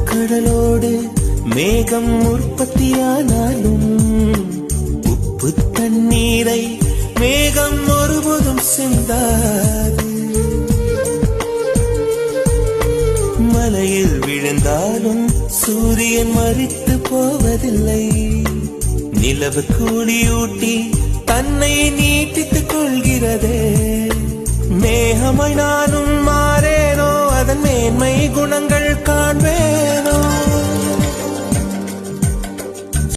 கடலோடு மேகம் உற்பத்தியானாலும் உப்பு தண்ணீரை மேகம் ஒருபோதும் சிந்தாது. மலையில் விழுந்தாலும் சூரியன் மறித்து போவதில்லை. நிலவு கூலியூட்டி தன்னை நீட்டித்துக் கொள்கிறதே. மேகமாய் நானும் மாறேனோ, அதன் மேன்மை குணங்கள் காண்பேனோ.